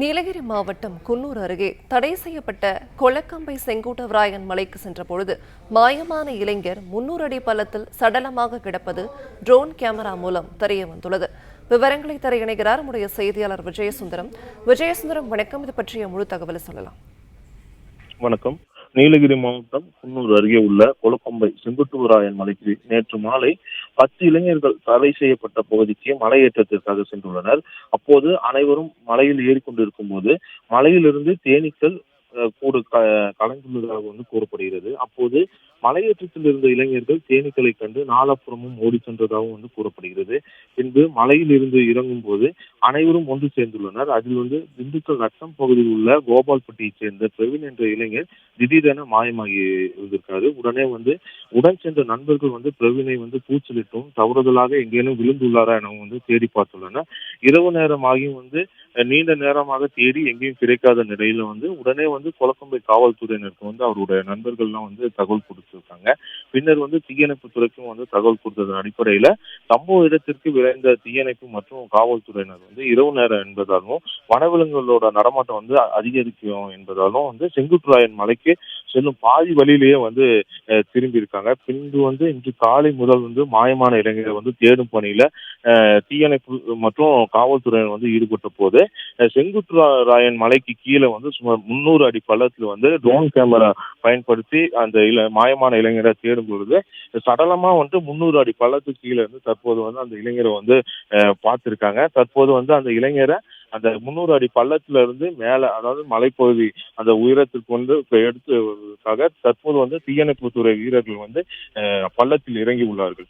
நீலகிரி மாவட்டம் குன்னூர் அருகே தடை செய்யப்பட்ட கொளக்கம்பை செங்குட்டவராயன் மலைக்கு சென்றபொழுது மாயமான இளைஞர் 300 அடி பள்ளத்தில் சடலமாக கிடப்பது ட்ரோன் கேமரா மூலம் தெரியவந்துள்ளது. விவரங்களை தர இணைகிறார் நம்முடைய செய்தியாளர் விஜயசுந்தரம். வணக்கம். இது பற்றிய முழு தகவலை சொல்லலாம். வணக்கம். நீலகிரி மாவட்டம் குன்னூர் அருகே உள்ள கொளக்கம்பை செங்குட்டுவராயன் மலைக்கு நேற்று மாலை 10 இளைஞர்கள் தடை செய்யப்பட்ட பகுதிக்கு மலையேற்றத்திற்காக சென்றுள்ளனர். அப்போது அனைவரும் மலையில் ஏறிக்கொண்டிருக்கும் போது மலையிலிருந்து தேனீக்கள் கூடு கலந்துள்ளதாக கூறப்படுகிறது. அப்போது மலையேற்றத்தில் இருந்த இளைஞர்கள் தேனீக்களை கண்டு நாலாப்புறமும் ஓடி சென்றதாகவும் கூறப்படுகிறது. பின்பு மலையில் இருந்து இறங்கும் போது அனைவரும் ஒன்று சேர்ந்துள்ளனர். அதில் திண்டுக்கல் நட்டம் பகுதியில் உள்ள கோபால்பட்டியைச் சேர்ந்த பிரவீன் என்ற இளைஞர் திடீரென மாயமாகி இருந்திருக்காரு. உடனே உடன் சென்ற நண்பர்கள் பிரவீனை கூச்சலிட்டும் தவறுதலாக எங்கேனும் விழுந்துள்ளாரா என தேடி பார்த்துள்ளனர். இரவு நேரமாகியும் நீண்ட நேரமாக தேடி எங்கேயும் கிடைக்காத நிலையில உடனே கொளக்கம்பை காவல்துறையினருக்கு அவருடைய நண்பர்கள்லாம் தகவல் கொடுத்திருக்காங்க. பின்னர் தீயணைப்பு துறைக்கும் தகவல் கொடுத்ததன் அடிப்படையில சம்பவ இடத்திற்கு விரைந்த தீயணைப்பு மற்றும் காவல்துறையினர் இரவு நேரம் என்பதாலும் வனவிலங்குகளோட நடமாட்டம் அதிகரிக்கும் என்பதாலும் செங்குட்டுவராயன் மலைக்கு செல்லும் பாதி வழியிலேயே திரும்பி இருக்காங்க. பின்பு இன்று காலை முதல் மாயமான இளைஞரை தேடும் பணியில தீயணைப்பு மற்றும் காவல்துறையினர் ஈடுபட்ட போது செங்குட்டுவராயன் மலைக்கு கீழே சுமார் 300 அடி பள்ளத்துல ட்ரோன் கேமரா பயன்படுத்தி அந்த மாயமான இளைஞரை தேடும் பொழுது சடலமா 300 அடி பள்ளத்துக்கு கீழே தற்போது அந்த இளைஞரை பார்த்திருக்காங்க. தற்போது அந்த இளைஞரை அந்த 300 அடி பள்ளத்துல இருந்து மேல, அதாவது மலைப்பகுதி அந்த உயரத்திற்கு எடுத்துக்காக தற்போது தீயணைப்புத்துறை வீரர்கள் பள்ளத்தில் இறங்கி உள்ளார்கள்.